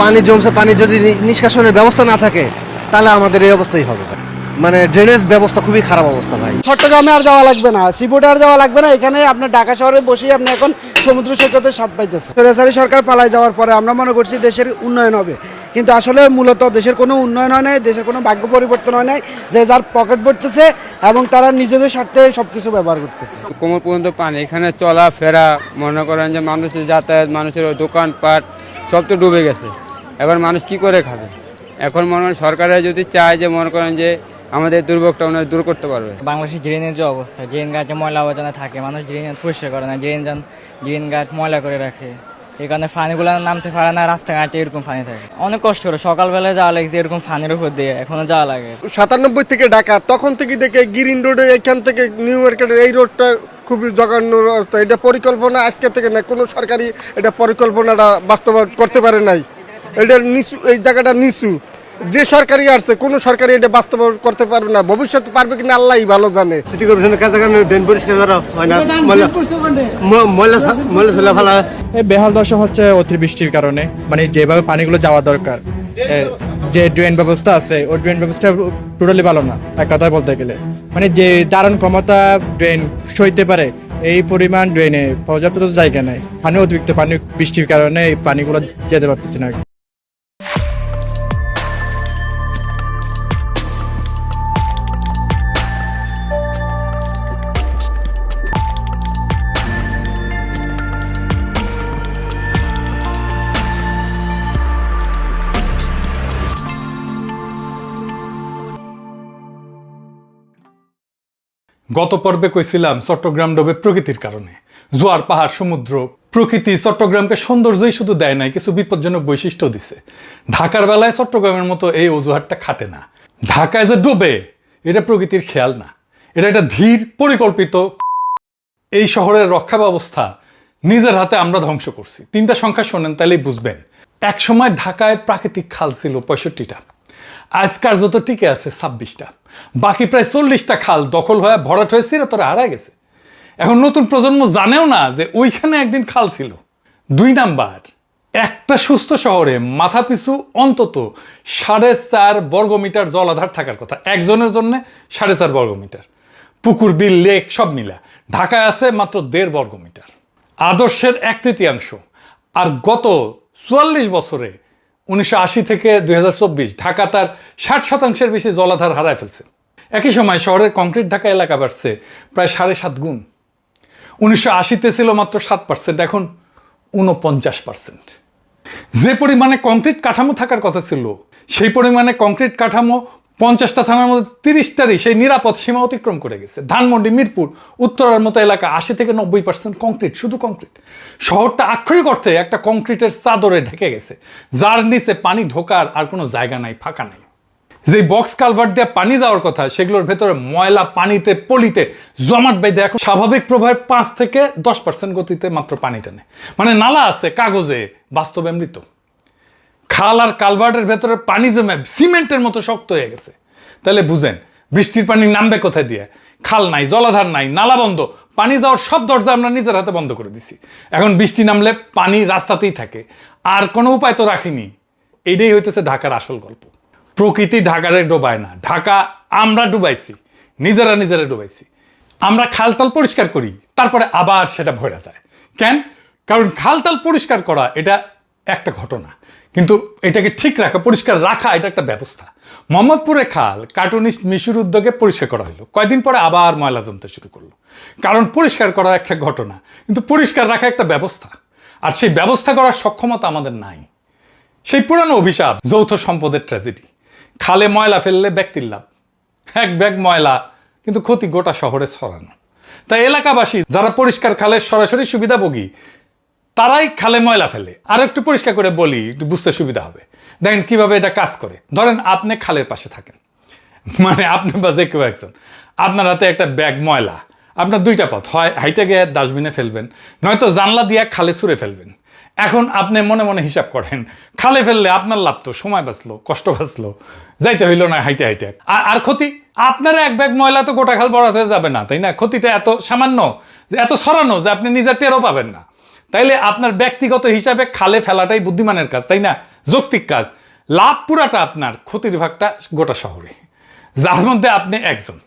পানি জমছে, পানি যদি নিষ্কাশনের ব্যবস্থা না থাকে তাহলে আমাদের এই অবস্থাই হবে। মানে ড্রেনেজ ব্যবস্থা খুবই খারাপ অবস্থা ভাই। চট্টগ্রামে আর যাওয়া লাগবে না, সিবোর্ডে আর যাওয়া লাগবে না, এখানে আপনার ঢাকা শহরে বসেই আপনি এখন সমুদ্র সৈকতের স্বাদ পাইতেছেন। সরকারি সরকার পালায় যাওয়ার পরে আমরা মনে করছি দেশের উন্নয়ন হবে, কিন্তু আসলে মূলত দেশের কোনো উন্নয়ন হয় নাই, দেশের কোনো ভাগ্য পরিবর্তন হয় নাই। যে যার পকেট ভরতেছে এবং তারা নিজেদের স্বার্থে সবকিছু ব্যবহার করতেছে। কোমর পর্যন্ত পানি, এখানে চলাফেরা মনে করেন যে মানুষের যাতায়াত, মানুষের দোকানপাট সব তো ডুবে গেছে। এবার মানুষ কি করে খাবে? এখন মনে হয় সরকারের যদি চায় যে মনে করেন যে আমাদের দুর্ভোগটা ওনারা দূর করতে পারবে। বাংলাদেশের ড্রেনের যে অবস্থা, ড্রেন ঘাটে ময়লা আবর্জনা থাকে, মানুষ ড্রেন পরিষ্কার করে না, ড্রেন ঘাট ময়লা করে রাখে, এই কারণে পানিগুলো নামতে পারে না, রাস্তাঘাটে এরকম পানি থাকে। অনেক কষ্ট করে সকালবেলায় যাওয়া লাগছে এরকম পানির উপর দিয়ে, এখনো যাওয়া লাগে। 97 থেকে ঢাকা, তখন থেকে দেখে গ্রিন রোডে এখান থেকে নিউ মার্কেটের এই রোডটা খুবই জঘন্য অবস্থা। এটা পরিকল্পনা আজকে থেকে না, কোনো সরকারি এটা পরিকল্পনাটা বাস্তবায়ন করতে পারে নাই। এটা নিচু, এই জায়গাটা নিচু। যে সরকারি আসছে কোনো সরকারি এটা বাস্তবায়ন করতে পারবে না, ভবিষ্যতে পারবে কিনা আল্লাহই ভালো জানে। সিটি কর্পোরেশনের কাছে ড্রেন পরিষ্কার করা হয় না, ময়লা ছেলে ফেলা। এই বেহাল দশা হচ্ছে অতিবৃষ্টির কারণে, মানে যেভাবে পানিগুলো যাওয়া দরকার, যে ড্রেন ব্যবস্থা আছে ওই ড্রেন ব্যবস্থা টোটালি ভালো না এক কথায় বলতে গেলে। মানে যে ধারণ ক্ষমতা ড্রেন সইতে পারে এই পরিমাণ ড্রেনে পর্যাপ্ত জায়গা নেই। পানি অতিরিক্ত পানি বৃষ্টির কারণে এই পানিগুলো যেতে পারতেছে না। গত পর্বে কইছিলাম চট্টগ্রাম ডোবে প্রকৃতির কারণে। জোয়ার, পাহাড়, সমুদ্র, প্রকৃতি চট্টগ্রামকে সৌন্দর্যই শুধু দেয় নাই, কিছু বিপজ্জনক বৈশিষ্ট্য দিছে। ঢাকার বেলায় চট্টগ্রামের মতো এই অজুহাতটা খাটে না। ঢাকায় যে ডোবে এটা প্রকৃতির খেয়াল না, এটা একটা ধীর পরিকল্পিত। এই শহরের রক্ষা ব্যবস্থা নিজের হাতে আমরা ধ্বংস করছি। 3টা সংখ্যা শোনেন তাহলেই বুঝবেন। এক সময় ঢাকায় প্রাকৃতিক খাল ছিল 65টা, আজকার যত টিকে আছে 26টা, বাকি প্রায় 40টা খাল দখল হয়ে ভরাট হয়ে চিরতরে হারায় গেছে। এখন নতুন প্রজন্ম জানেও না যে ওইখানে একদিন খাল ছিল। 2 নাম্বার, একটা সুস্থ শহরে মাথাপিছু অন্তত 4.5 বর্গমিটার জলাধার থাকার কথা, একজনের জন্য 4.5 বর্গমিটার। পুকুর, বিল, লেক সব মিলা ঢাকায় আছে মাত্র 1.5 বর্গমিটার, আদর্শের 1/3। আর গত 44 বছরে 1980 থেকে 2024 ঢাকা তার 60% বেশি জলাধার হারায় ফেলছে। একই সময় শহরের কংক্রিট ঢাকা এলাকা বাড়ছে প্রায় 7.5 গুণ। 1980-তে ছিল মাত্র 7%, এখন 49%। যে পরিমাণে কংক্রিট কাঠামো থাকার কথা ছিল সেই পরিমাণে কংক্রিট কাঠামো 50টা থানার মধ্যে 30টারই সেই নিরাপদ সীমা অতিক্রম করে গেছে। ধানমন্ডি, মিরপুর, উত্তরার মতো এলাকা 80 থেকে 90% কংক্রিট, শুধু কংক্রিট। শহরটা আক্ষরিক অর্থে একটা কংক্রিটের চাদরে ঢেকে গেছে, যার নিচে পানি ঢোকার আর কোনো জায়গা নাই, ফাঁকা নাই। যে বক্স কালভার্ট দিয়ে পানি যাওয়ার কথা সেগুলোর ভেতরে ময়লা পানিতে পলিতে জমাট বেঁধে এখন স্বাভাবিক প্রবাহের 5 থেকে 10% গতিতে মাত্র পানি টানে। মানে নালা আছে কাগজে, বাস্তবে মৃত। খাল আর কালভার্টের ভেতরে পানি জমে সিমেন্টের মতো শক্ত হয়ে গেছে। তাহলে বুঝেন বৃষ্টির পানি নামবে কোথায় দিয়ে? খাল নাই, জলাধার নাই, নালা বন্ধ, পানি যাওয়ার সব দরজা আমরা নিজের হাতে বন্ধ করে দিছি। এখন বৃষ্টি নামলে পানি রাস্তাতেই থাকে, আর কোনো উপায় তো রাখিনি। এইটাই হইতেছে ঢাকার আসল গল্প। প্রকৃতি ঢাকারে ডোবায় না, ঢাকা আমরা ডুবাইছি, নিজেরা ডুবাইছি। আমরা খালটাল পরিষ্কার করি, তারপরে আবার সেটা ভরে যায়। কেন? কারণ খালটাল পরিষ্কার করা এটা একটা ঘটনা, কিন্তু এটাকে ঠিক রাখা, পরিষ্কার রাখা এটা একটা ব্যবস্থা। মোহাম্মদপুরে খাল কার্টুনিস্ট মিশুর উদ্যোগে পরিষ্কার করা হলো, কয়েকদিন পরে আবার ময়লা জমতে শুরু করলো। কারণ পরিষ্কার করা একটা ঘটনা, কিন্তু পরিষ্কার রাখা একটা ব্যবস্থা, আর সেই ব্যবস্থা করার সক্ষমতা আমাদের নাই। সেই পুরানো অভিশাপ, যৌথ সম্পদের ট্র্যাজেডি। খালে ময়লা ফেললে ব্যক্তির লাভ, এক ব্যাগ ময়লা, কিন্তু ক্ষতি গোটা শহরে ছড়ানো। তাই এলাকাবাসী যারা পরিষ্কার খালের সরাসরি সুবিধাভোগী তারাই খালে ময়লা ফেলে। আর একটু পরিষ্কার করে বলি, একটু বুঝতে সুবিধা হবে। দেখেন কিভাবে এটা কাজ করে। ধরেন আপনি খালের পাশে থাকেন, মানে আপনি বা যে কেউ একজন, আপনার হাতে একটা ব্যাগ ময়লা। আপনার 2টা পথ, হয় হাইটে গিয়ে ডাস্টবিনে ফেলবেন, নয়তো জানলা দিয়ে খালে ছুঁড়ে ফেলবেন। এখন আপনি মনে মনে হিসাব করেন, খালে ফেললে আপনার লাভ তো, সময় বাঁচলো, কষ্ট বাঁচলো, যাইতে হইলো না হাইটে হাইটে। আর ক্ষতি, আপনার এক ব্যাগ ময়লা তো গোটা খাল বরাদ হয়ে যাবে না, তাই না? ক্ষতিটা এত সামান্য, এত ছড়ানো যে আপনি নিজের টেরও পাবেন না। তাইলে আপনার ব্যক্তিগত হিসাবে খালে ফেলাটাই বুদ্ধিমানের কাজ, তাই না? যৌক্তিক কাজ, লাভ পুরাটা আপনার, ক্ষতির ভাগটা গোটা শহরে, যার মধ্যে আপনি একজন,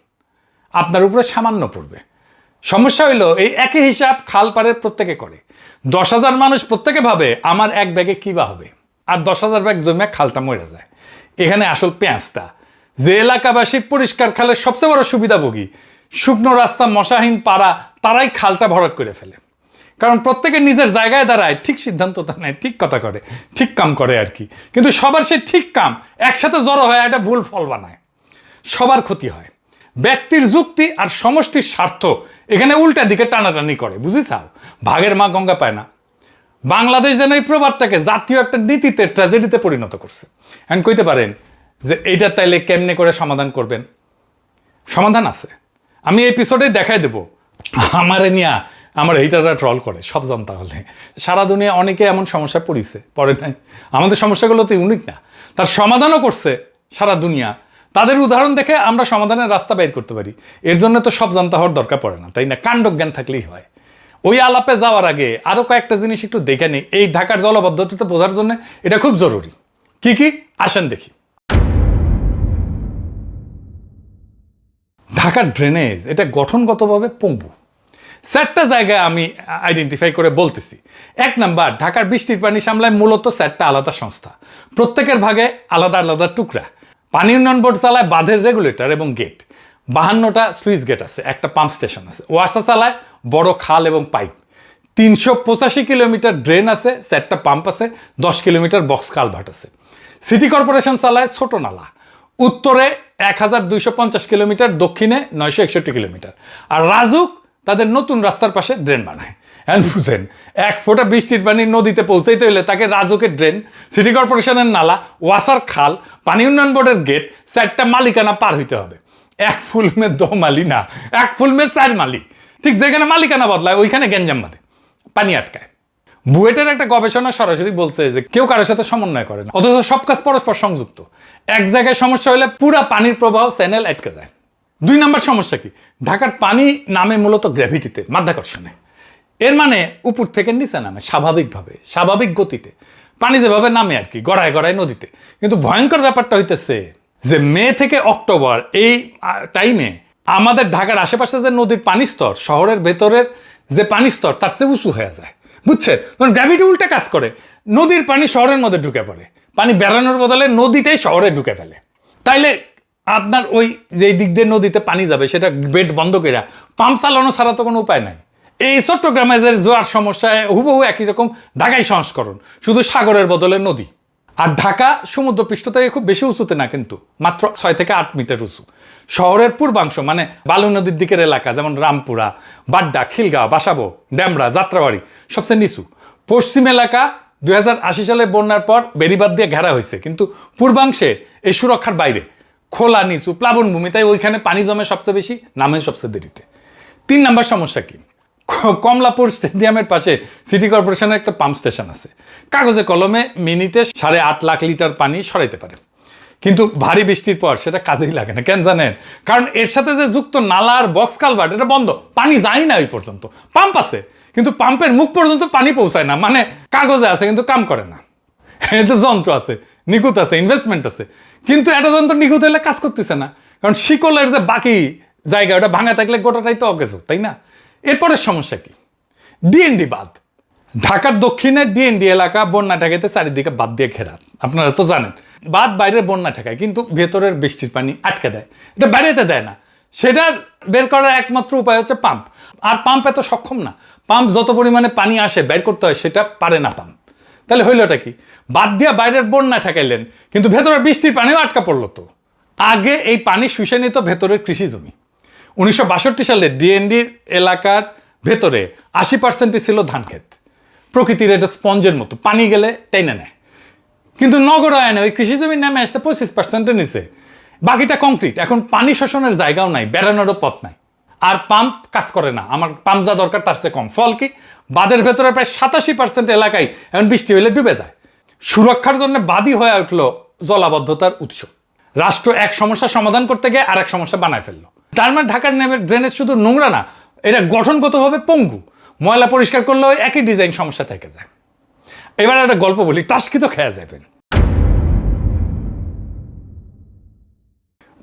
আপনার উপরে সামান্য পড়বে। সমস্যা হইলো এই একই হিসাব খাল পাড়ের প্রত্যেকে করে। 10,000 মানুষ প্রত্যেকে ভাবে আমার এক ব্যাগে কী বা হবে, আর 10,000 ব্যাগ জমে খালটা মরে যায়। এখানে আসল পেঁয়াজটা, যে এলাকাবাসী পরিষ্কার খালের সবচেয়ে বড় সুবিধাভোগী, শুকনো রাস্তা, মশাহীন পাড়া, তারাই খালটা ভরাট করে ফেলে। কারণ প্রত্যেকে নিজের জায়গায় দাঁড়ায়, ঠিক সিদ্ধান্তটা নেয়, ঠিক কথা করে, ঠিক কাম করে আর কি। কিন্তু সবার সে ঠিক কাম একসাথে জড়ো হয় একটা ভুল ফল বানায়, সবার ক্ষতি হয়। ব্যক্তির যুক্তি আর সমষ্টির স্বার্থ এখানে উল্টা দিকে টানাটানি করে, বুঝিছাও? ভাগের মা গঙ্গা পায় না। বাংলাদেশ যেন এই প্রবাদটাকে জাতীয় একটা নীতিতে, ট্র্যাজেডিতে পরিণত করছে। এখন কইতে পারেন যে এইটা তাইলে কেমনে করে সমাধান করবেন? সমাধান আছে, আমি এপিসোডে দেখাই দেব। আমারে নিয়া আমার এইটারা ট্রল করে সব জন, তাহলে সারা দুনিয়া অনেকে এমন সমস্যা পড়ে নাই। আমাদের সমস্যাগুলো তো ইউনিক না, তার সমাধানও করছে সারা দুনিয়া। তাদের উদাহরণ দেখে আমরা সমাধানের রাস্তা বের করতে পারি। এর জন্য তো সব জানতে হওয়ার দরকার পড়ে না, তাই না? কাণ্ডজ্ঞান থাকলেই হয়। ওই আলাপে যাওয়ার আগে আরও কয়েকটা জিনিস একটু দেখে নিই, এই ঢাকার জলবদ্ধতা বোঝার জন্য এটা খুব জরুরি। কি কি আসেন দেখি। ঢাকার ড্রেনেজ এটা গঠনগতভাবে পঙ্গু। 4টা জায়গায় আমি আইডেন্টিফাই করে বলতেছি। 1 নাম্বার, ঢাকার বৃষ্টির পানি সামলায় মূলত 4টা আলাদা সংস্থা, প্রত্যেকের ভাগে আলাদা আলাদা টুকরা। পানি উন্নয়ন বোর্ড চালায় বাঁধের রেগুলেটর এবং গেট, 52টা সুইচ গেট আছে, একটা পাম্প স্টেশন আছে। ওয়াসা চালায় বড় খাল এবং পাইপ, 385 কিলোমিটার ড্রেন আছে, 4টা পাম্প আছে, 10 কিলোমিটার বক্স কালভার্ট আছে। সিটি কর্পোরেশন চালায় ছোট নালা, উত্তরে 1250 কিলোমিটার, দক্ষিণে 961 কিলোমিটার। আর রাজুক তাদের নতুন রাস্তার পাশে ড্রেন বানায়। এখন বুঝেন, 1 ফোঁটা বৃষ্টির পানি নদীতে পৌঁছাইতে হলে তাকে রাজুকের ড্রেন, সিটি কর্পোরেশনের নালা, ওয়াসার খাল, পানি উন্নয়ন বোর্ডের গেট, 4টা মালিকানা পার হইতে হবে। 1 ফুল মে 2 মালি না, 1 ফুল মে 4 মালি। ঠিক যেখানে মালিকানা বদলায় ওইখানে গ্যাঞ্জাম বাঁধে, পানি আটকায়। বুয়েটের একটা গবেষণা সরাসরি বলছে যে কেউ কারোর সাথে সমন্বয় করে না, অথচ সব কাজ পরস্পর সংযুক্ত। এক জায়গায় সমস্যা হলে পুরা পানির প্রবাহ চ্যানেল আটকে যায়। 2 নাম্বার সমস্যা কি, ঢাকার পানি নামে মূলত গ্র্যাভিটিতে, মাধ্যাকর্ষণে। এর মানে উপর থেকে নিচে নামে স্বাভাবিকভাবে, স্বাভাবিক গতিতে পানি যেভাবে নামে আর কি, গড়ায় গড়ায় নদীতে। কিন্তু ভয়ঙ্কর ব্যাপারটা হইতেছে যে মে থেকে অক্টোবর এই টাইমে আমাদের ঢাকার আশেপাশে যে নদীর পানি স্তর, শহরের ভেতরের যে পানি স্তর তার চেয়ে উঁচু হয়ে যায়, বুঝছেন? তখন গ্র্যাভিটি উল্টা কাজ করে, নদীর পানি শহরের মধ্যে ঢুকে পড়ে, পানি বেড়ানোর বদলে নদীটাই শহরে ঢুকে ফেলে। তাইলে আপনার ওই যে দিক দিয়ে নদীতে পানি যাবে সেটা বেড বন্ধ করে পাম্প চালানো ছাড়া তো কোনো উপায় নাই। এই চট্টগ্রামে যে জোয়ার সমস্যায় হুবহু একই রকম ঢাকাই সংস্করণ, শুধু সাগরের বদলে নদী। আর ঢাকা সমুদ্রপৃষ্ঠ থেকে খুব বেশি উঁচুতে না, কিন্তু মাত্র 6 থেকে 8 মিটার উঁচু। শহরের পূর্বাংশ মানে বালু নদীর দিকের এলাকা যেমন রামপুরা, বাড্ডা, খিলগাঁও, বাসাবো, ড্যামরা, যাত্রাবাড়ি সবচেয়ে নিচু। পশ্চিম এলাকা 2080 সালে বন্যার পর বেড়িবাঁধ দিয়ে ঘেরা হয়েছে, কিন্তু পূর্বাংশে এই সুরক্ষার বাইরে, খোলা নিচু প্লাবনভূমি, তাই ওইখানে পানি জমে সবচেয়ে বেশি, নামে সবচেয়ে দেরিতে। 3 নাম্বার সমস্যা কি, কমলাপুর স্টেডিয়ামের পাশে সিটি কর্পোরেশনের একটা পাম্প স্টেশন আছে, কাগজে কলমে মিনিটে 8.5 লাখ লিটার পানি সরাইতে পারে, কিন্তু ভারী বৃষ্টির পর সেটা কাজেই লাগে না। কেন জানেন? কারণ এর সাথে যে যুক্ত নালা আর বক্স কালভার্ট এটা বন্ধ, পানি যায় না ওই পর্যন্ত। পাম্প আছে কিন্তু পাম্পের মুখ পর্যন্ত পানি পৌঁছায় না, মানে কাগজে আছে কিন্তু কাম করে না। এতে যন্ত্র আছে, নিখুঁত আছে, ইনভেস্টমেন্ট আছে, কিন্তু একটা যন্ত্র নিখুঁত হলে কাজ করতেছে না, কারণ শিকলের যে বাকি জায়গা ওটা ভাঙা থাকলে গোটাটাই তো অকেজ, তাই না? এরপরের সমস্যা কি, ডিএনডি বাঁধ। ঢাকার দক্ষিণের ডিএনডি এলাকা বন্যা ঠেকাইতে চারিদিকে বাঁধ দিয়ে ঘেরা, আপনারা তো জানেন। বাঁধ বাইরের বন্যা ঠেকায় কিন্তু ভেতরের বৃষ্টির পানি আটকে দেয়, এটা বাইরেতে দেয় না। সেটার বের করার একমাত্র উপায় হচ্ছে পাম্প, আর পাম্প এত সক্ষম না। পাম্প যত পরিমাণে পানি আসে বের করতে হয় সেটা পারে না পাম্প। তাহলে হইলটা কি, বাদ দিয়া বাইরের বন্যা ঠেকাইলেন কিন্তু ভেতরের বৃষ্টির পানিও আটকা পড়লো। তো আগে এই পানি শুষে নিত ভেতরের কৃষি জমি। 1962 সালে ডিএনডির এলাকার ভেতরে 80% ছিল ধান ক্ষেত, প্রকৃতির এটা স্পঞ্জের মতো, পানি গেলে টেনে নেয়। কিন্তু নগরায়নে ওই কৃষি জমির নামে আসতে 25% নিচে, বাকিটা কংক্রিট। এখন পানি শোষণের জায়গাও নাই, বেড়ানোরও পথ নাই, আর পাম্প কাজ করে না। আমার পাম্প যা দরকার তার চেয়ে কম। ফল কি, বাঁধের ভেতরে প্রায় 87% এলাকায় এখন বৃষ্টি হলে ডুবে যায়। সুরক্ষার জন্য বাদী হয়ে উঠলো জলাবদ্ধতার উৎস। রাষ্ট্র এক সমস্যার সমাধান করতে গিয়ে আর এক সমস্যা বানায় ফেললো। তার মানে ঢাকার ড্রেনেজ শুধু নোংরা না, এটা গঠনগতভাবে পঙ্গু। ময়লা পরিষ্কার করলেও একই ডিজাইন সমস্যা থেকে যায়। এবার একটা গল্প বলি, টাস্কি তো খেয়া যাবেন।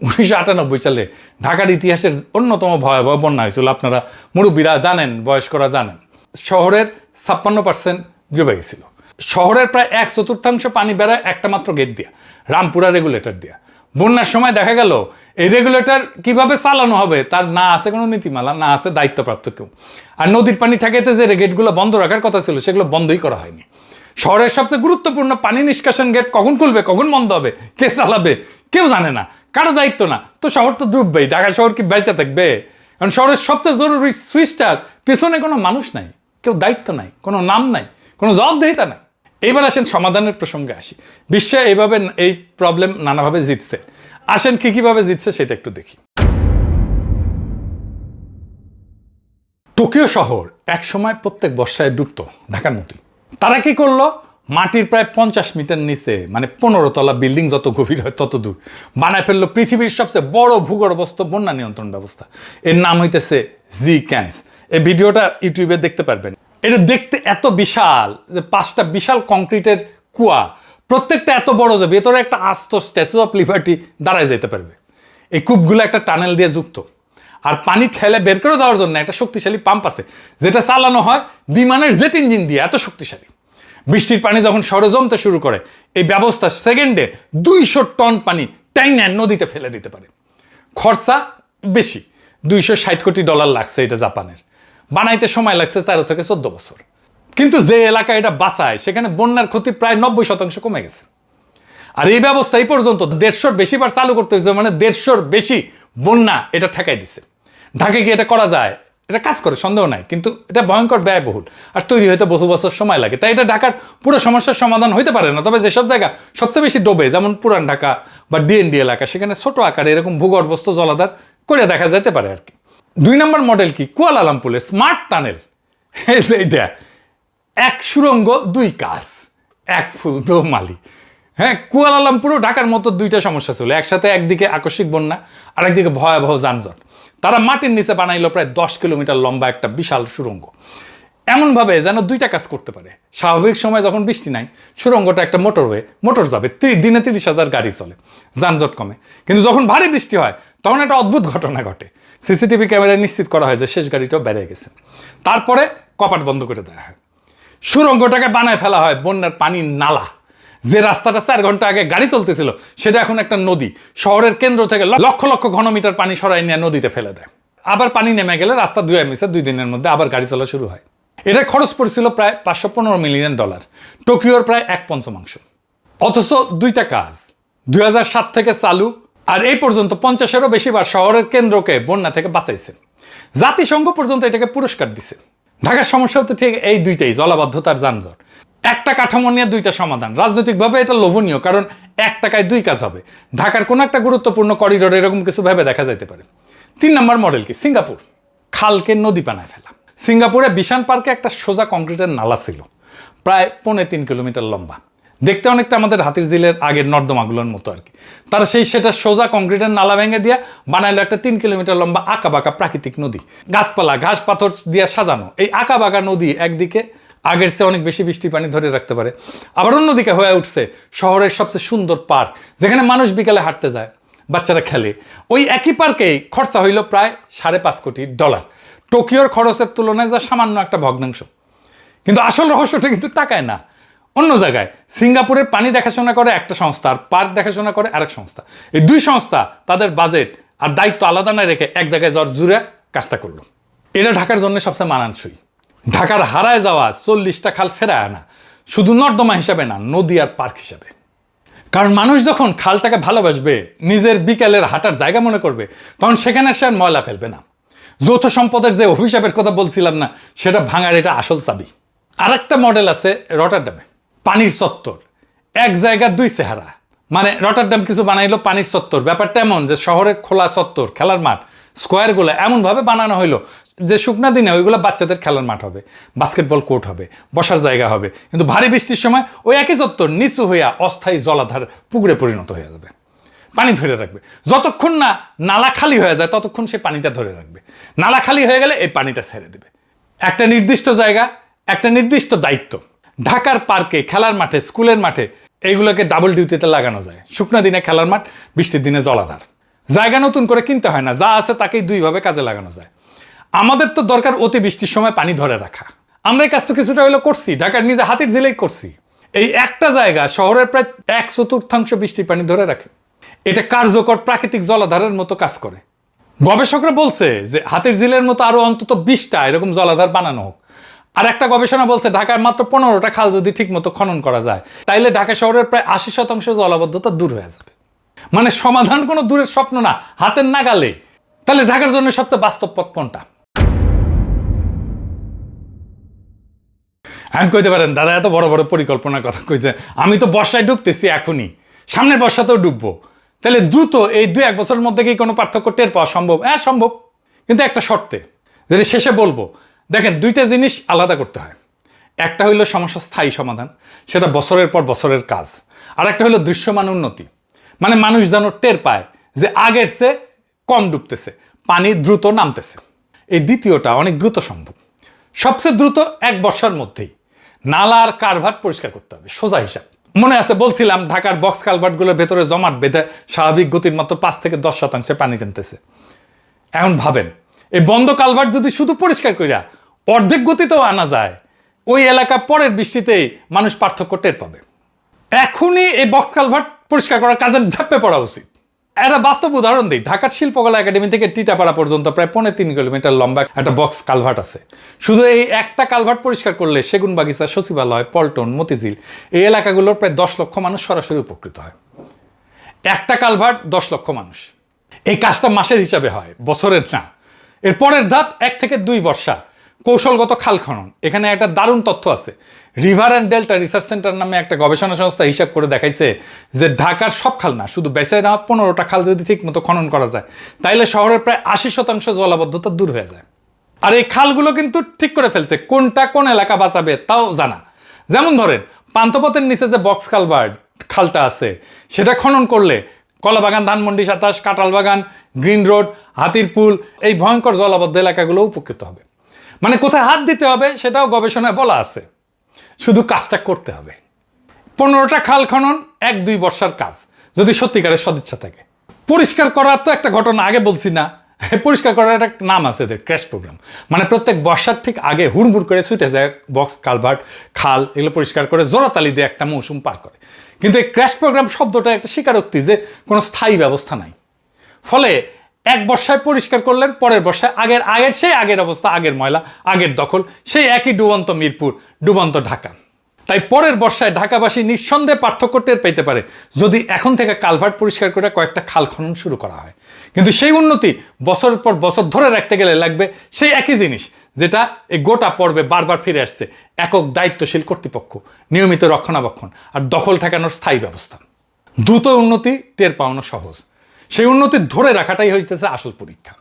1998 সালে ঢাকার ইতিহাসের অন্যতম ভয়াবহ বন্যা হয়েছিল, আপনারা মুরব্বীরা জানেন, বয়স্করা জানেন। শহরের 56% ডুবে গেছিল। শহরের প্রায় 1/4 পানি বেড়ায় একটা মাত্র গেট দিয়া, রামপুরা রেগুলেটর দিয়া। বন্যার সময় দেখা গেল এই রেগুলেটর কিভাবে চালানো হবে তার না আছে কোনো নীতিমালা, না আছে দায়িত্বপ্রাপ্ত কেউ। আর নদীর পানি ঠেকাইতে যে গেটগুলো বন্ধ রাখার কথা ছিল সেগুলো বন্ধই করা হয়নি। শহরের সবচেয়ে গুরুত্বপূর্ণ পানি নিষ্কাশন গেট কখন খুলবে, কখন বন্ধ হবে, কে চালাবে কেউ জানে না, কারো দায়িত্ব না। তো শহর তো ডুববেই, ঢাকা শহর কি বেঁচে থাকবে? কারণ শহরের সবচেয়ে জরুরি সুইচটার পেছনে কোনো মানুষ নাই, কেউ দায়িত্ব নাই, কোনো নাম নাই, কোনো জবাবদিহিতা নাই। এইবার আসেন সমাধানের প্রসঙ্গে আসি। বিশ্বে এইভাবে এই প্রবলেম নানাভাবে জিতছে, আসেন কিভাবে জিতছে সেটা একটু দেখি। টোকিও শহর এক সময় প্রত্যেক বর্ষায় ডুবতো ঢাকার মতোই। তারা কি করলো, মাটির প্রায় 50 মিটার নিচে, মানে 15 তলা বিল্ডিং যত গভীর হয় তত দূর, বানায় ফেললো পৃথিবীর সবচেয়ে বড় ভূগর্ভস্থ বন্যা নিয়ন্ত্রণ ব্যবস্থা। এর নাম হইতেছে জি-ক্যান্স। এই ভিডিওটা ইউটিউবে দেখতে পারবেন। এটা দেখতে এত বিশাল যে 5টা বিশাল কংক্রিটের কুয়া, প্রত্যেকটা এত বড় যে ভেতরে একটা আস্ত স্ট্যাচু অফ লিবার্টি দাঁড়ায় যেতে পারবে। এই কূপগুলো একটা টানেল দিয়ে যুক্ত, আর পানি ঠেলে বের করে দেওয়ার জন্য একটা শক্তিশালী পাম্প আছে যেটা চালানো হয় বিমানের জেট ইঞ্জিন দিয়ে, এত শক্তিশালী। বৃষ্টির পানি যখন শহরে জমতে শুরু করে, এই ব্যবস্থা সেকেন্ডে 200 টন পানি টাইনে নদীতে ফেলে দিতে পারে। খরচা বেশি, $260 কোটি লাগছে এটা জাপানের। বানাইতে সময় লাগছে 13 থেকে 14 বছর। কিন্তু যে এলাকা এটা বাঁচায় সেখানে বন্যার ক্ষতি প্রায় 90% কমে গেছে। আর এই ব্যবস্থা এই পর্যন্ত 150-র বেশি বার চালু করতে হয়েছে, মানে 150-র বেশি বন্যা এটা ঠেকাই দিছে। ঢাকায় কি এটা করা যায়? এটা কাজ করে, সন্দেহ নাই, কিন্তু এটা ভয়ঙ্কর ব্যয়বহুল আর তৈরি হতে বহু বছর সময় লাগে। তাই এটা ঢাকার পুরো সমস্যার সমাধান হইতে পারে না। তবে যেসব জায়গা সবচেয়ে বেশি ডোবে, যেমন পুরান ঢাকা বা ডিএনডি এলাকা, সেখানে ছোট আকারে এরকম ভূগর্ভস্থ জলাধার করে দেখা যেতে পারে আর কি। 2 নম্বর মডেল কি, কুয়ালালামপুরে স্মার্ট টানেল। এইটা এক সুড়ঙ্গ 2 কাজ, এক ফুল 2 মালি। হ্যাঁ, কুয়ালালামপুরও ঢাকার মতো 2টা সমস্যা ছিল একসাথে। একদিকে আকস্মিক বন্যা, আর একদিকে ভয়াবহ যানজট। তারা মাটির নিচে বানাইলো প্রায় 10 কিলোমিটার লম্বা একটা বিশাল সুড়ঙ্গ, এমনভাবে যেন 2টা কাজ করতে পারে। স্বাভাবিক সময় যখন বৃষ্টি নাই, সুড়ঙ্গটা একটা মোটরওয়ে, মোটর যাবে, দিনে 30,000 গাড়ি চলে, যানজট কমে। কিন্তু যখন ভারী বৃষ্টি হয় তখন একটা অদ্ভুত ঘটনা ঘটে। সিসিটিভি ক্যামেরায় নিশ্চিত করা হয় যে শেষ গাড়িটাও বেড়ে গেছে। তারপরে কপাট বন্ধ করে দেওয়া হয়, সুড়ঙ্গটাকে বানায় ফেলা হয় বন্যার পানির নালা। যে রাস্তাটা 4 ঘন্টা আগে গাড়ি চলতেছিল সেটা এখন একটা নদী। শহরের কেন্দ্র থেকে লক্ষ লক্ষ ঘনমিটার পানি সরাই নিয়ে নদীতে ফেলে দেয়। আবার পানি নেমে গেলে রাস্তা ধুয়ে মিশে 2 দিনের মধ্যে আবার গাড়ি চলা শুরু হয়। এটা খরচ পড়ছিল প্রায় $515 মিলিয়ন, টোকিওর প্রায় 1/5। অথচ 2টা কাজ 2007 থেকে চালু, আর এই পর্যন্ত 50-এরও বেশি বার শহরের কেন্দ্রকে বন্যা থেকে বাঁচাইছে। জাতিসংঘ পর্যন্ত এটাকে পুরস্কার দিছে। ঢাকার সমস্যা হতো ঠিক এই 2টাই, জলাবদ্ধতার যানজট। একটা কাঠামো নিয়ে 2টা সমাধান। রাজনৈতিকভাবে এটা লোভনীয়, কারণ 1 টাকায় 2 কাজ হবে। ঢাকার কোনো একটা গুরুত্বপূর্ণ করিডোরে এরকম কিছু ভেবে দেখা যেতে পারে। 3 নম্বর মডেল কি, সিঙ্গাপুর। খালকে নদী বানায় ফেলা। সিঙ্গাপুরে বিশান পার্কে একটা সোজা কংক্রিটের নালা ছিল, প্রায় 3.5 কিলোমিটার লম্বা। দেখতে অনেকটা আমাদের হাতির ঝিলের আগের নর্দমাগুলোর মতো আর কি। তারা সেটা সোজা কংক্রিটের নালা ভেঙে দিয়ে বানাইলো একটা 3 কিলোমিটার লম্বা আঁকাবাঁকা প্রাকৃতিক নদী, গাছপালা ঘাস পাথর দিয়ে সাজানো। এই আঁকাবাঁকা নদী একদিকে আগের চেয়ে অনেক বেশি বৃষ্টির পানি ধরে রাখতে পারে, আবার অন্যদিকে হয়ে উঠছে শহরের সবচেয়ে সুন্দর পার্ক, যেখানে মানুষ বিকালে হাঁটতে যায়, বাচ্চারা খেলে। ওই একই পার্কেই খরচা হইল প্রায় $5.5 কোটি। টোকিওর খরচের তুলনায় যা সামান্য একটা ভগ্নাংশ। কিন্তু আসল রহস্যটা কিন্তু টাকায় না, অন্য জায়গায়। সিঙ্গাপুরের পানি দেখাশোনা করে একটা সংস্থা, আর পার্ক দেখাশোনা করে আরেক সংস্থা। এই 2 সংস্থা তাদের বাজেট আর দায়িত্ব আলাদা না রেখে এক জায়গায় জুড়ে কাজটা করলো। এটা ঢাকার জন্য সবচেয়ে মানানসই। ঢাকার হারায় যাওয়া 40টা খাল ফেরায় আনা, শুধু নর্দমা হিসাবে না, নদী আর পার্ক হিসাবে। কারণ মানুষ যখন খালটাকে ভালোবাসবে, নিজের বিকেলের হাঁটার জায়গা মনে করবে, তখন সেখানে সে ময়লা ফেলবে না। যৌথ সম্পদের যে অভিশাপের কথা বলছিলাম না, সেটা ভাঙার এটা আসল চাবি। আর একটা মডেল আছে রটারডামে, পানির চত্বর। এক জায়গা 2 চেহারা, মানে রটারডাম কিছু বানাইলো পানির চত্বর। ব্যাপারটা এমন যে শহরের খোলা চত্বর, খেলার মাঠ, স্কোয়ারগুলো এমনভাবে বানানো হইলো যে শুকনা দিনে ওইগুলো বাচ্চাদের খেলার মাঠ হবে, বাস্কেটবল কোর্ট হবে, বসার জায়গা হবে। কিন্তু ভারী বৃষ্টির সময় ওই একই চত্বর নিচু হইয়া অস্থায়ী জলাধার পুকুরে পরিণত হয়ে যাবে, পানি ধরে রাখবে। যতক্ষণ না নালা খালি হয়ে যায় ততক্ষণ সে পানিটা ধরে রাখবে। নালা খালি হয়ে গেলে এই পানিটা ছেড়ে দেবে। একটা নির্দিষ্ট জায়গা, একটা নির্দিষ্ট দায়িত্ব। ঢাকার পার্কে, খেলার মাঠে, স্কুলের মাঠে এইগুলোকে ডাবল ডিউটিতে লাগানো যায়। শুকনা দিনে খেলার মাঠ, বৃষ্টির দিনে জলাধার। জায়গা নতুন করে কিনতে হয় না, যা আছে তাকেই দুইভাবে কাজে লাগানো যায়। আমাদের তো দরকার অতিবৃষ্টির সময় পানি ধরে রাখা। আমরা এই কাজ তো কিছুটা হলেও করছি, ঢাকার নিজে হাতের জেলেই করছি। এই একটা জায়গা শহরের প্রায় 1/4 বৃষ্টির পানি ধরে রাখে। এটা কার্যকর প্রাকৃতিক জলাধারের মতো কাজ করে। গবেষকরা বলছে যে হাতের ঝিলের মতো আরো অন্তত 20টা এরকম জলাধার বানানো হোক। আর একটা গবেষণা বলছে ঢাকার মাত্র 15টা খাল যদি ঠিক মতো খনন করা যায়, তাইলে ঢাকা শহরের প্রায় 80% জলাবদ্ধতা দূর হয়ে যাবে। মানে সমাধান কোনো দূরের স্বপ্ন না, হাতের নাগালে। তাহলে ঢাকার জন্য সবচেয়ে বাস্তব পথ কোনটা? আমি কইতে পারেন দাদা এত বড় বড় পরিকল্পনার কথা কইছে, আমি তো বর্ষায় ডুবতেছি এখনই, সামনের বর্ষাতেও ডুববো। তাহলে দ্রুত এই 2-1 বছরের মধ্যে কি কোনো পার্থক্য টের পাওয়া সম্ভব? হ্যাঁ সম্ভব, কিন্তু একটা শর্তে, যেটা শেষে বলবো। দেখেন, 2টা জিনিস আলাদা করতে হয়। একটা হইলো সমস্যা স্থায়ী সমাধান, সেটা বছরের পর বছরের কাজ। আর একটা হইলো দৃশ্যমান উন্নতি, মানে মানুষ যেন টের পায় যে আগের চেয়ে কম ডুবতেছে, পানি দ্রুত নামতেছে। এই দ্বিতীয়টা অনেক দ্রুত সম্ভব। সবচেয়ে দ্রুত 1 বর্ষার মধ্যেই নালা আর কারভার্ট পরিষ্কার করতে হবে, সোজা হিসাব। মনে আছে বলছিলাম ঢাকার বক্স কালভার্টগুলোর ভেতরে জমাট বেঁধে স্বাভাবিক গতির মাত্র 5 থেকে 10% পানি টানতেছে। এখন ভাবেন, এই বন্ধ কালভার্ট যদি শুধু পরিষ্কার কইরা অর্ধেক গতিতেও আনা যায়, ওই এলাকা পরের বৃষ্টিতেই মানুষ পার্থক্য টের পাবে। এখনই এই বক্স কালভার্ট পরিষ্কার করার কাজে ঝাঁপে পড়া উচিত। একটা বাস্তব উদাহরণ দিই, ঢাকার শিল্পকলা একাডেমি থেকে টিটাপাড়া পর্যন্ত প্রায় 3.5 কিলোমিটার লম্বা একটা বক্স কালভার্ট আছে। শুধু এই একটা কালভার্ট পরিষ্কার করলে সেগুনবাগিচা, সচিবালয়, পল্টন, মতিঝিল এই এলাকাগুলোর প্রায় 10 লক্ষ মানুষ সরাসরি উপকৃত হয়। একটা কালভার্ট 10 লক্ষ মানুষ। এই কাজটা মাসের হিসাবে হয়, বছরের না। এর পরের ধাপ 1 থেকে 2 বর্ষা কৌশলগত খাল খনন। এখানে একটা দারুণ তথ্য আছে। River and delta research centre নামে একটা গবেষণা সংস্থা হিসাব করে দেখাইছে যে ঢাকার সব খাল না, শুধু বেঁচে নেওয়া 15টা খাল যদি ঠিক মতো খনন করা যায়, তাইলে শহরের প্রায় 80% জলাবদ্ধতা দূর হয়ে যায়। আর এই খালগুলো কিন্তু ঠিক করে ফেলছে কোনটা কোন এলাকা বাঁচাবে তাও জানা। যেমন ধরেন, পান্থপথের নিচে যে বক্স কালভার্ট খালটা আছে, সেটা খনন করলে কলাবাগান, ধানমন্ডি 27, কাঁঠালবাগান, গ্রিন রোড, হাতিরপুল এই ভয়ঙ্কর জলাবদ্ধ এলাকাগুলো উপকৃত হবে। মানে কোথায় হাত দিতে হবে সেটাও গবেষণায় বলা আছে, শুধু কাজটা করতে হবে। 15টা খাল খনন 1-2 বর্ষার কাজ, যদি সত্যিকারের সদিচ্ছা থাকে। পরিষ্কার করার তো একটা ঘটনা আগে বলছি না, পরিষ্কার করার একটা নাম আছে, ক্র্যাশ প্রোগ্রাম। মানে প্রত্যেক বর্ষার ঠিক আগে হুড়মুড় করে ছুটে যায় বক্স কালভার্ট, খাল এগুলো পরিষ্কার করে জোড়াতালি দিয়ে একটা মৌসুম পার করে। কিন্তু এই ক্র্যাশ প্রোগ্রাম শব্দটা একটা স্বীকারোক্তি যে কোনো স্থায়ী ব্যবস্থা নাই। ফলে 1 বর্ষায় পরিষ্কার করলেন, পরের বর্ষায় আগের অবস্থা, আগের ময়লা, আগের দখল, সেই একই ডুবন্ত মিরপুর, ডুবন্ত ঢাকা। তাই পরের বর্ষায় ঢাকাবাসী নিঃসন্দেহে পার্থক্য টের পেতে পারে যদি এখন থেকে কালভার্ট পরিষ্কার করে কয়েকটা খাল খনন শুরু করা হয়। কিন্তু সেই উন্নতি বছরের পর বছর ধরে রাখতে গেলে লাগবে সেই একই জিনিস, যেটা এই গোটা পর্বে বারবার ফিরে আসছে: একক দায়িত্বশীল কর্তৃপক্ষ, নিয়মিত রক্ষণাবেক্ষণ আর দখল ঠেকানোর স্থায়ী ব্যবস্থা। দ্রুত উন্নতি টের পাওয়ানো সহজ, সেই উন্নতি ধরে রাখাটাই হইতেছে আসল পরীক্ষা।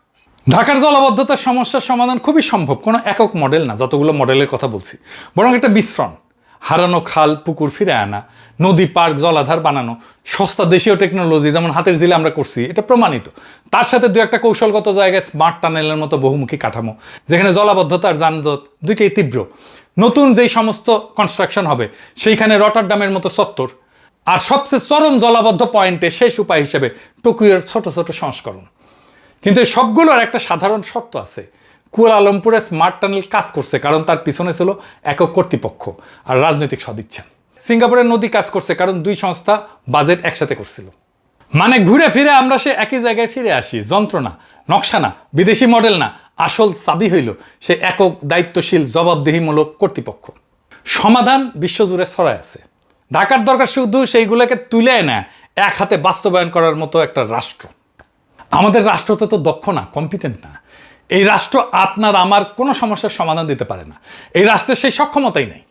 ঢাকার জলাবদ্ধতার সমস্যার সমাধান খুবই সম্ভব, কোনো একক মডেল না, যতগুলো মডেলের কথা বলছি, বরং একটা মিশ্রণ। হারানো খাল পুকুর ফিরে আনা, নদী পার্ক জলাধার বানানো, সস্তা দেশীয় টেকনোলজি যেমন হাতের ঝিলে আমরা করছি, এটা প্রমাণিত। তার সাথে 2-একটা কৌশলগত জায়গায় স্মার্ট টানেলের মতো বহুমুখী কাঠামো, যেখানে জলাবদ্ধতা আর যানজট দুইটাই তীব্র। নতুন যেই সমস্ত কনস্ট্রাকশন হবে সেইখানে রটারডামের মতো চত্বর, আর সবচেয়ে চরম জলাবদ্ধ পয়েন্টে শেষ উপায় হিসেবে টোকিওর ছোট ছোট সংস্করণ। কিন্তু এই সবগুলোর একটা সাধারণ শর্ত আছে: কুয়ালালামপুরে স্মার্ট টানেল কাজ করছে কারণ তার পিছনে ছিল একক কর্তৃপক্ষ আর রাজনৈতিক সদিচ্ছা। সিঙ্গাপুরের নদী কাজ করছে কারণ 2 সংস্থা বাজেট একসাথে করছিল। মানে ঘুরে ফিরে আমরা সে একই জায়গায় ফিরে আসি। যন্ত্র না, নকশা না, বিদেশি মডেল না, আসল চাবি হইল সে একক দায়িত্বশীল জবাবদিহিমূলক কর্তৃপক্ষ। সমাধান বিশ্বজুড়ে ছড়ায় আছে। ঢাকার দরকার শুধু সেইগুলোকে তুলে না এক হাতে বাস্তবায়ন করার মতো একটা রাষ্ট্র। আমাদের রাষ্ট্র তো দক্ষ না, কম্পিটেন্ট না। এই রাষ্ট্র আপনার আমার কোনো সমস্যার সমাধান দিতে পারে না। এই রাষ্ট্রের সেই সক্ষমতাই নেই।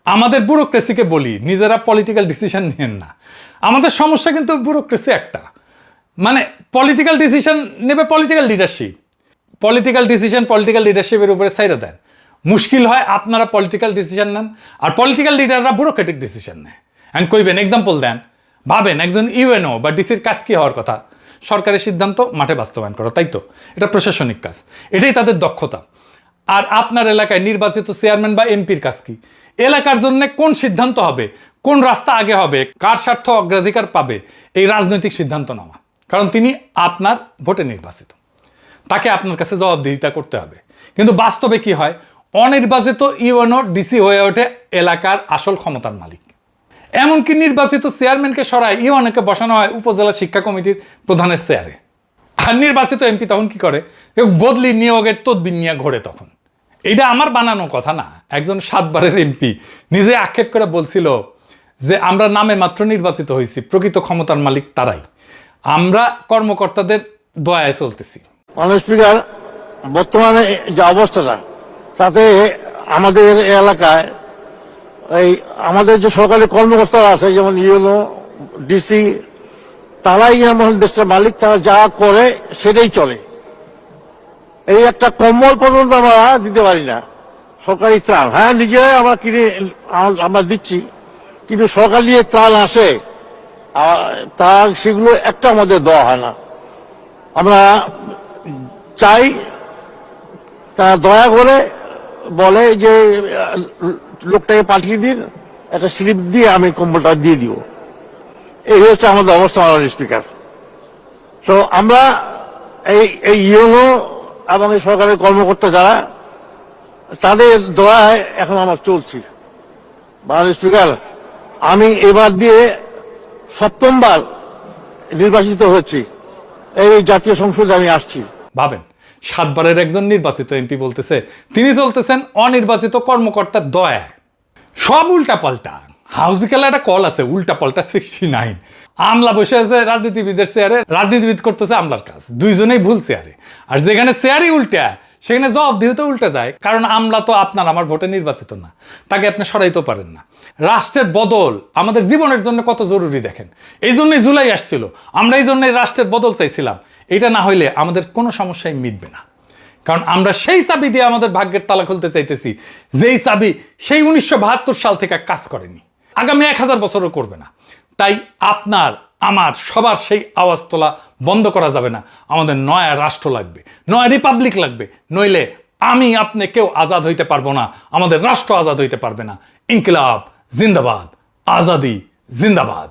আমাদের ব্যুরোক্রেসিকে বলি, নিজেরা পলিটিক্যাল ডিসিশন নেন না। আমাদের সমস্যা কিন্তু ব্যুরোক্রেসি একটা, মানে পলিটিক্যাল ডিসিশন নেবে পলিটিক্যাল লিডারশিপ, পলিটিক্যাল লিডারশিপের উপরে ছাইড়া দেন। মুশকিল হয় আপনারা পলিটিক্যাল ডিসিশন নেন আর পলিটিক্যাল লিডাররা ব্যুরোক্রেটিক ডিসিশন নেয়। অ্যান্ড কইবেন, এক্সাম্পল দেন, ভাবেন একজন ইউএনও বা ডিসির কাজ কী হওয়ার কথা? সরকারের সিদ্ধান্ত মাঠে বাস্তবায়ন করা, তাই তো? এটা প্রশাসনিক কাজ, এটাই তাদের দক্ষতা। আর আপনার এলাকায় নির্বাচিত চেয়ারম্যান বা এমপির কাজ কি? এলাকার জন্য কোন সিদ্ধান্ত হবে, কোন রাস্তা আগে হবে, কার স্বার্থ অগ্রাধিকার পাবে, এই রাজনৈতিক সিদ্ধান্ত নেওয়া। কারণ তিনি আপনার ভোটে নির্বাচিত, তাকে আপনার কাছে জবাবদিহিতা করতে হবে। কিন্তু বাস্তবে কি হয়, অনির্বাচিত ইউএনও ডিসি হয়ে ওঠে এলাকার আসল ক্ষমতার মালিক। এমনকি নির্বাচিত চেয়ারম্যানকে সরায় ইউএনওকে বসানো হয় উপজেলা শিক্ষা কমিটির প্রধানের চেয়ারে। আর নির্বাচিত এমপি তখন কি করে, বদলি নিয়োগের তদবির নিয়ে ঘোরে। তখন এটা আমার বানানো কথা না, একজন 7 বারের এমপি নিজে আক্ষেপ করে বলছিল যে আমরা নামে মাত্র নির্বাচিত হয়েছি, প্রকৃত ক্ষমতার মালিক তারাই, আমরা কর্মকর্তাদের দয়ায় চলতেছি। মাননীয় স্পিকার, বর্তমানে যে অবস্থাটা, তাতে আমাদের এলাকায় এই আমাদের যে সরকারি কর্মকর্তারা আছে, যেমন ইউএনও, ডিসি, তারাই এমন দেশের মালিক, তারা যা করে সেটাই চলে। এই একটা কম্বল পর্যন্ত আমরা দিতে পারি না, সরকারি ত্রাণ। হ্যাঁ, নিজেরাই আমরা কিনে আমরা দিচ্ছি, কিন্তু সরকারি যে ত্রাণ আসে তা সেগুলো একটা আমাদের দেওয়া হয় না। আমরা চাই তারা দয়া করে বলে যে লোকটাকে পাঠিয়ে দিন, একটা স্লিপ দিয়ে আমি কম্বলটা দিয়ে দিব। এই হচ্ছে আমাদের অবস্থা, মাননীয় স্পিকার। তো আমরা এই ইউনো এবং এই সরকারের কর্মকর্তা যারা, তাদের দয়ায় এখন আমরা চলছি। মাননীয় স্পিকার, আমি এবার দিয়ে 7বার নির্বাচিত হয়েছি, এই জাতীয় সংসদে আমি আসছি। ভাবেন, 7 বারের একজন নির্বাচিত এমপি বলতেছে তিনি চলতেছেন অনির্বাচিত কর্মকর্তার দয়ায়। সব উল্টা পাল্টা। হাউজিকালে একটা কল আছে, উল্টা পাল্টা 69। আমলা বসে আছে রাজনীতিবিদের চেয়ারে, রাজনীতিবিদ করতেছে আমলার কাজ, দুইজনেই ভুল চেয়ারে। আর যেখানে চেয়ারই উল্টা, সেখানে জবাবদিহিতে উল্টা যায়, কারণ আমলা তো আপনার আমার ভোটে নির্বাচিত না, তাকে আপনি সরাইতেও পারেন না। রাষ্ট্রের বদল আমাদের জীবনের জন্য কত জরুরি দেখেন। এই জন্যই জুলাই আসছিল, আমরা এই জন্যই রাষ্ট্রের বদল চাইছিলাম। এটা না হইলে আমাদের কোনো সমস্যাই মিটবে না, কারণ আমরা সেই চাবি দিয়ে আমাদের ভাগ্যের তালা খুলতে চাইতেছি, যেই চাবি সেই 1972 সাল থেকে কাজ করেনি, আগামী 1000 বছরও করবে না। তাই আপনার আমার সবার সেই আওয়াজ তোলা বন্ধ করা যাবে না। আমাদের নয়া রাষ্ট্র লাগবে, নয়া রিপাবলিক লাগবে, নইলে আমি আপনি কেউ আজাদ হইতে পারবো না, আমাদের রাষ্ট্র আজাদ হইতে পারবে না। ইনকিলাব জিন্দাবাদ, আজাদি জিন্দাবাদ।